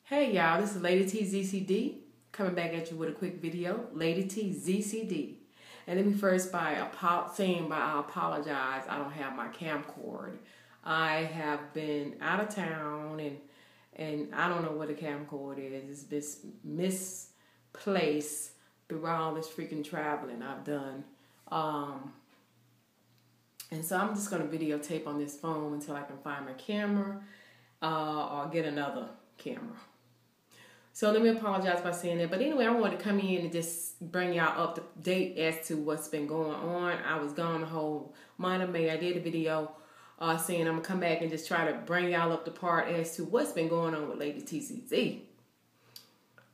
Hey y'all, this is Lady T ZCD coming back at you with a quick video. Lady T ZCD. And let me first I apologize. I don't have my camcorder. I have been out of town and I don't know what a camcorder is. It's been misplaced through all this freaking traveling I've done. And so I'm just going to videotape on this phone until I can find my camera or get another camera. So let me apologize by saying that. But anyway, I wanted to come in and just bring y'all up to date as to what's been going on. I was gone the whole month of May. I did a video saying I'm going to come back and just try to bring y'all up to part as to what's been going on with Lady TCZ.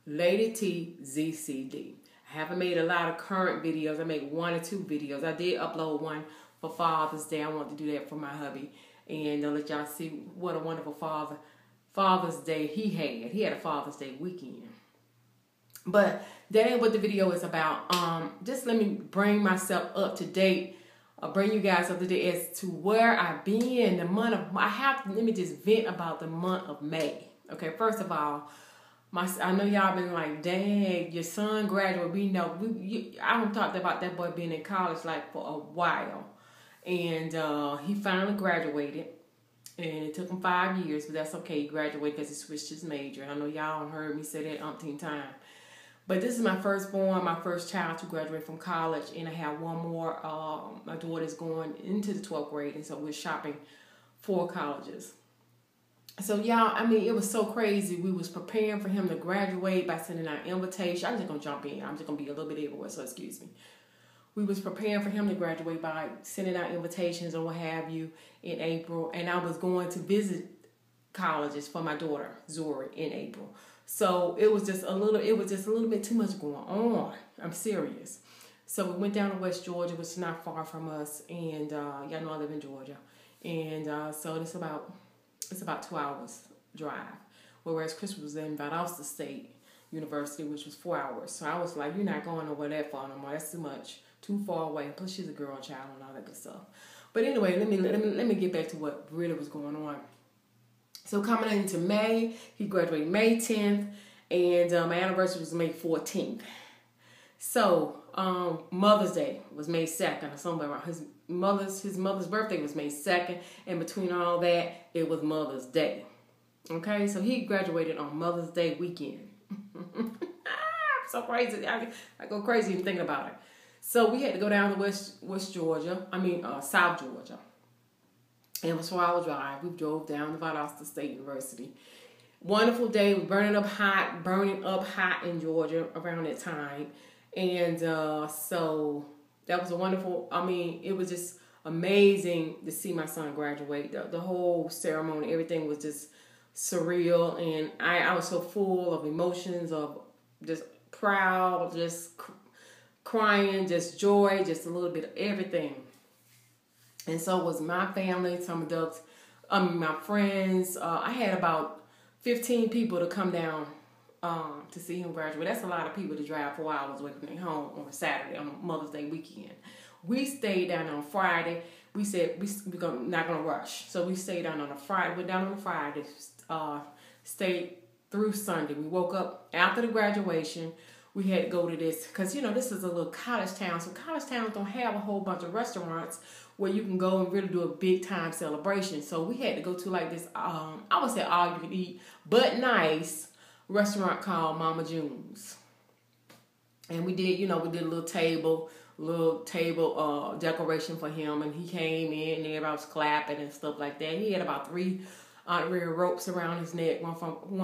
Lady TZCD. I haven't made a lot of current videos. I made 1 or 2 videos. I did upload one for Father's Day. I wanted to do that for my hubby. And I'll let y'all see what a wonderful Father's Day he had. He had a Father's Day weekend. But that ain't what the video is about. Just let me bring myself up to date. Bring you guys up to date as to where I've been. The month of let me just vent about the month of May. Okay, first of all, I know y'all been like, dang, your son graduated. We know. I don't talk about that boy being in college like for a while. And he finally graduated. And it took him 5 years, but that's okay. He graduated because he switched his major. I know y'all heard me say that umpteen time. But this is my firstborn, my first child to graduate from college. And I have one more. My daughter's going into the 12th grade. And so we're shopping for colleges. So y'all, I mean, it was so crazy. We was preparing for him to graduate by sending out invitations. I'm just going to jump in. I'm just going to be a little bit everywhere, so excuse me. We was preparing for him to graduate by sending out invitations or what have you in April. And I was going to visit colleges for my daughter, Zori, in April. So it was just a little bit too much going on. I'm serious. So we went down to West Georgia, which is not far from us. And y'all know I live in Georgia. And so it's about 2 hours drive. Whereas Chris was in Valdosta State University, which was 4 hours. So I was like, you're not going over that far no more. That's too much. Too far away. Plus she's a girl child and all that good stuff. But anyway, let me get back to what really was going on. So coming into May, he graduated May 10th, and my anniversary was May 14th. So Mother's Day was May 2nd, or somewhere around his mother's birthday was May 2nd, and between all that, it was Mother's Day. Okay, so he graduated on Mother's Day weekend. So crazy. I go crazy thinking about it. So we had to go down to South Georgia. And it was a 4-hour drive. We drove down to Valdosta State University. Wonderful day. We burning up hot in Georgia around that time. And so that was a wonderful, it was just amazing to see my son graduate. The whole ceremony, everything was just surreal. And I was so full of emotions, of just proud, just crying, just joy, just a little bit of everything. And so was my family, some adults, my friends. I had about 15 people to come down to see him graduate. That's a lot of people to drive 4 hours away from their home on a Saturday, on a Mother's Day weekend. We stayed down on Friday. We said we're not going to rush. So we stayed down on a Friday. We're down on a Friday, stayed through Sunday. We woke up after the graduation. We had to go to this, because, this is a little college town. So college towns don't have a whole bunch of restaurants where you can go and really do a big time celebration. So we had to go to like this, I would say all you can eat, but nice restaurant called Mama June's. And we did, we did a little table decoration for him. And he came in and everybody was clapping and stuff like that. He had about 3 honorary ropes around his neck, one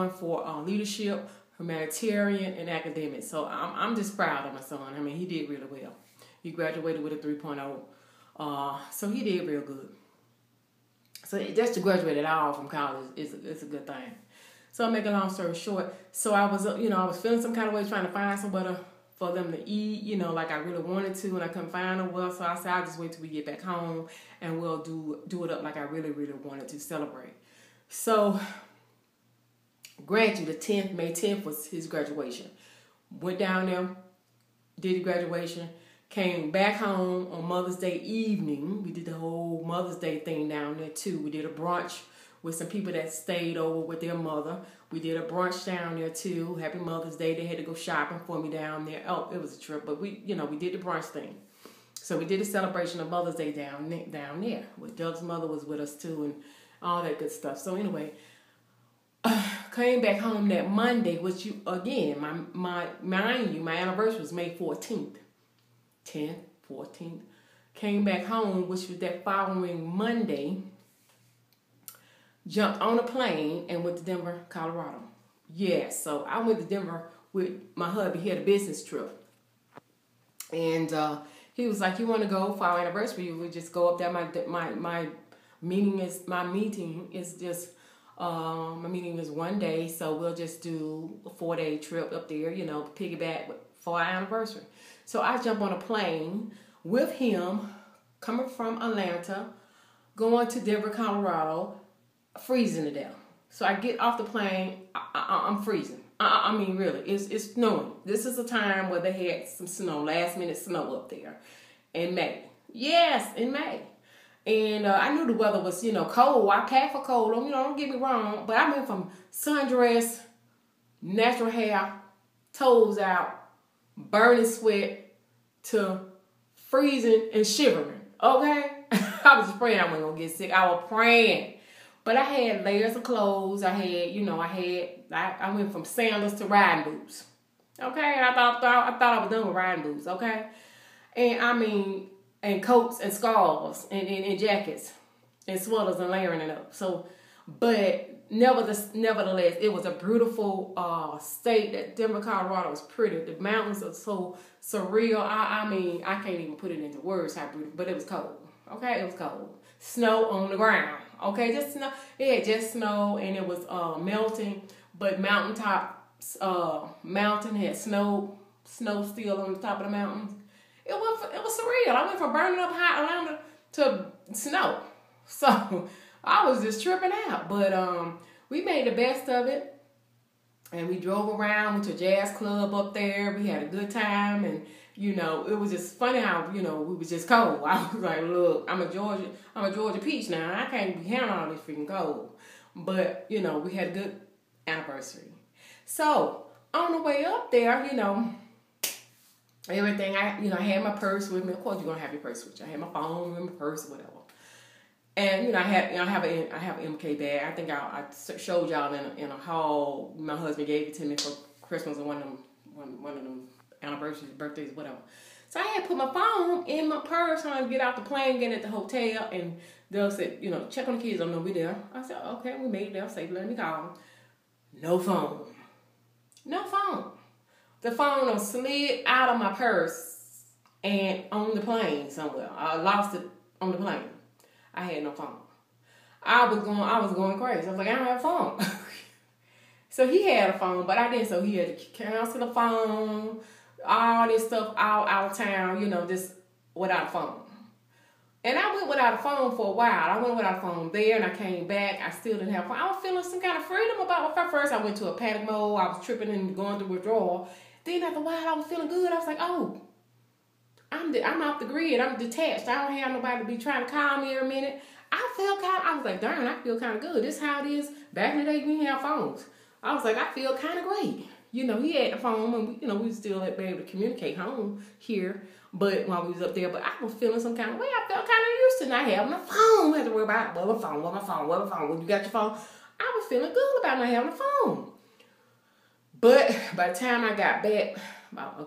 for leadership, humanitarian, and academic. So I'm just proud of my son. He did really well. He graduated with a 3.0. So he did real good. So just to graduate at all from college is a good thing. So I'm making a long story short. So I was, I was feeling some kind of way trying to find somewhere for them to eat, like I really wanted to, and I couldn't find them. Well, so I said, I'll just wait till we get back home and we'll do it up like I really, really wanted to celebrate. So grant you, May 10th was his graduation. Went down there, did the graduation, came back home on Mother's Day evening. We did the whole Mother's Day thing down there too. We did a brunch with some people that stayed over with their mother. We did a brunch down there too. Happy Mother's Day. They had to go shopping for me down there. Oh, it was a trip, but we did the brunch thing. So we did a celebration of Mother's Day down there. With Doug's mother was with us too, and all that good stuff. So anyway, came back home that Monday, which my anniversary was May 14th. 10th, 14th. Came back home, which was that following Monday. Jumped on a plane and went to Denver, Colorado. Yes, so I went to Denver with my hubby. He had a business trip. And he was like, "You want to go for our anniversary? We just go up there. My meeting is just my meeting is one day, so we'll just do a 4-day trip up there, piggyback for our anniversary." So I jump on a plane with him, coming from Atlanta, going to Denver, Colorado, freezing to death. So I get off the plane, I'm freezing. I mean, really, it's snowing. This is a time where they had some snow, last minute snow up there in May. Yes, in May. And I knew the weather was, cold. I packed for cold. Don't get me wrong. But I went from sundress, natural hair, toes out, burning sweat, to freezing and shivering. Okay? I was praying I wasn't going to get sick. I was praying. But I had layers of clothes. I went from sandals to riding boots. Okay? And I thought I was done with riding boots. Okay? And coats and scarves and jackets and sweaters and layering it up. So, but nevertheless, it was a beautiful state. That Denver, Colorado was pretty. The mountains are so surreal. I can't even put it into words how beautiful, but it was cold. Okay, it was cold. Snow on the ground. Okay, just snow. It had just snow and it was melting, but mountain had snow still on the top of the mountains. It was surreal. I went from burning up hot Atlanta to snow. So I was just tripping out. But we made the best of it. And we drove around, went to a jazz club up there. We had a good time. And, it was just funny how, we was just cold. I was like, look, I'm a Georgia peach now. I can't be handling all this freaking cold. But, we had a good anniversary. So on the way up there, everything, I had my purse with me. Of course, you're gonna have your purse with you. I had my phone with my purse, whatever. And I have an MK bag. I think I showed y'all in a haul. My husband gave it to me for Christmas and one of them anniversaries, birthdays, whatever. So I had put my phone in my purse trying to get out the plane, get at the hotel, and they'll say, check on the kids. I know we there. I said, okay, we made it there. Say, let me call them. No phone. The phone slid out of my purse and on the plane somewhere. I lost it on the plane. I had no phone. I was going crazy. I was like, I don't have a phone. So he had a phone, but I didn't. So he had to cancel the phone, all this stuff all out of town, just without a phone. And I went without a phone for a while. I went without a phone there, and I came back. I still didn't have a phone. I was feeling some kind of freedom about it. First, I went to a panic mode. I was tripping and going through withdrawal. Then after a while, I was feeling good. I was like, oh, I'm off the grid. I'm detached. I don't have nobody to be trying to call me every minute. I was like, darn, I feel kind of good. This is how it is. Back in the day, we didn't have phones. I was like, I feel kind of great. He had the phone, and we still had been able to communicate home here. But while we was up there, but I was feeling some kind of way. I felt kind of used to not having a phone. I had to worry about, where my phone. When you got your phone, I was feeling good about not having a phone. But by the time I got back, about a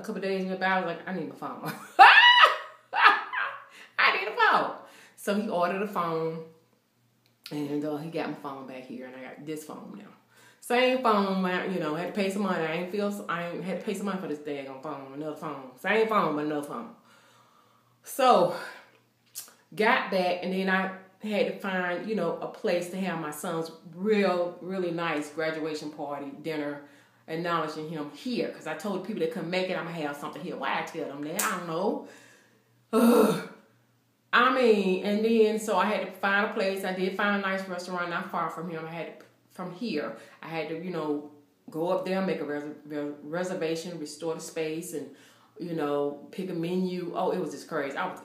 couple days went by, I was like, I need my phone. I need a phone. So he ordered a phone, and he got my phone back here, and I got this phone now. Same phone, had to pay some money. I had to pay some money for this daggone phone, another phone. Same phone, but another phone. So, got back, and then I had to find, a place to have my son's really nice graduation party dinner, acknowledging him here. Because I told the people that couldn't make it, I'm going to have something here. Why I tell them that? I don't know. And then, so I had to find a place. I did find a nice restaurant not far from him. From here, I had to, go up there, make a reservation, restore the space, and, pick a menu. Oh, it was just crazy. All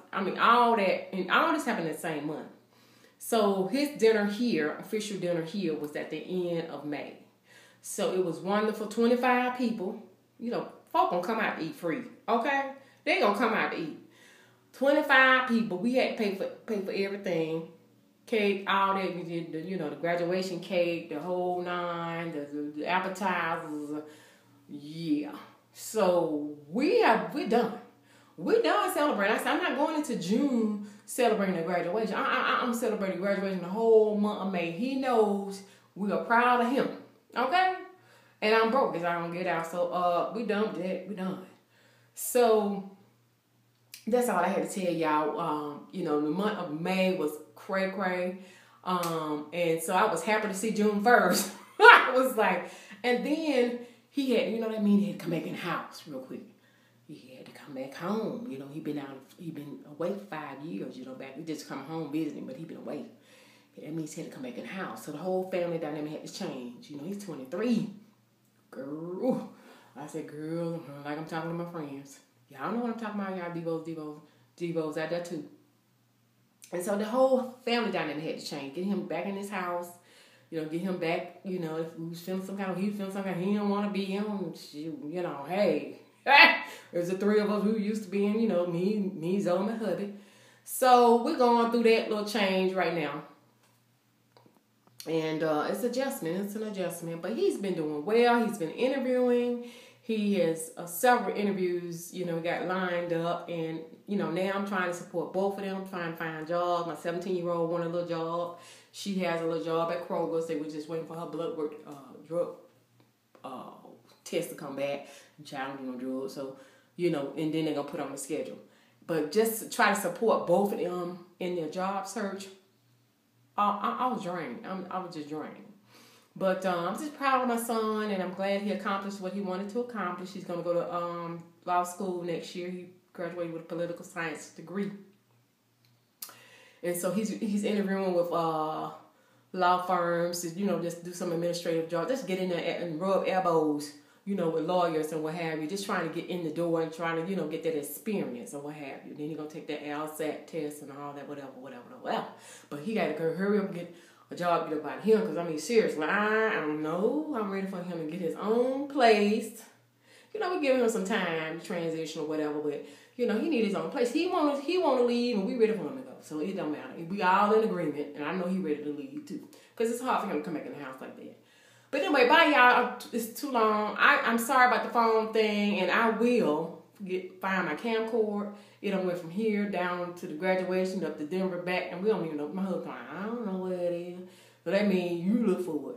that, and all this happened in the same month. So his dinner here, official dinner here, was at the end of May. So it was wonderful. 25 people. You know, folk gonna come out to eat free. Okay? They gonna come out to eat. 25 people. We had to pay for everything. Cake, all that. We did the, the graduation cake, the whole nine, the appetizers. Yeah. So we're done. We're done celebrating. I said, I'm not going into June celebrating the graduation. I'm celebrating graduation the whole month of May. He knows we are proud of him. Okay? And I'm broke because I don't get out. So we done with that. We done. So that's all I had to tell y'all. The month of May was cray. And so I was happy to see June 1st. I was like, and then he had, he had to come back in the house real quick. He had to come back home. He been away for 5 years, back. We just come home visiting, but he been away. That means he had to come back in the house. So the whole family dynamic had to change. He's 23. Girl. I said, girl, like I'm talking to my friends. Y'all know what I'm talking about. Y'all Devos out there too. And so the whole family dynamic had to change. Get him back in his house. Get him back, if he was feeling some kind of, he didn't want to be him. Hey. There's the three of us who used to be in, me, Zoe, and hubby. So we're going through that little change right now. And it's an adjustment. But he's been doing well. He's been interviewing. He has several interviews, got lined up. And, now I'm trying to support both of them, trying to find jobs. My 17-year-old wanted a little job. She has a little job at Kroger's. They were just waiting for her blood work, drug test to come back. The child on drugs. So, and then they're going to put on the schedule. But just to try to support both of them in their job search, I was drained. I was just drained. But I'm just proud of my son, and I'm glad he accomplished what he wanted to accomplish. He's going to go to law school next year. He graduated with a political science degree. And so he's interviewing with law firms to, just do some administrative jobs. Just get in there and rub elbows, with lawyers and what have you. Just trying to get in the door and trying to, get that experience and what have you. Then he's going to take that LSAT test and all that, whatever. But he got to hurry up and get a job about him, because, seriously, I don't know. I'm ready for him to get his own place. We're giving him some time to transition or whatever, but, he need his own place. He want to leave, and we ready for him to go. So it don't matter. We all in agreement, and I know he ready to leave, too, because it's hard for him to come back in the house like that. But anyway, bye, y'all. It's too long. I'm sorry about the phone thing, and I will find my camcorder. It done went from here down to the graduation, up to Denver, back, and we don't even know. My husband, I don't know where it is. So that means you look for it.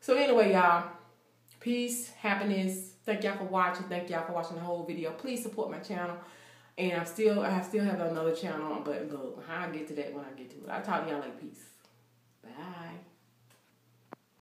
So anyway, y'all, peace, happiness. Thank y'all for watching. Thank y'all for watching the whole video. Please support my channel. And I still have another channel, but look, I'll get to that when I get to it. I'll talk to y'all like peace. Bye.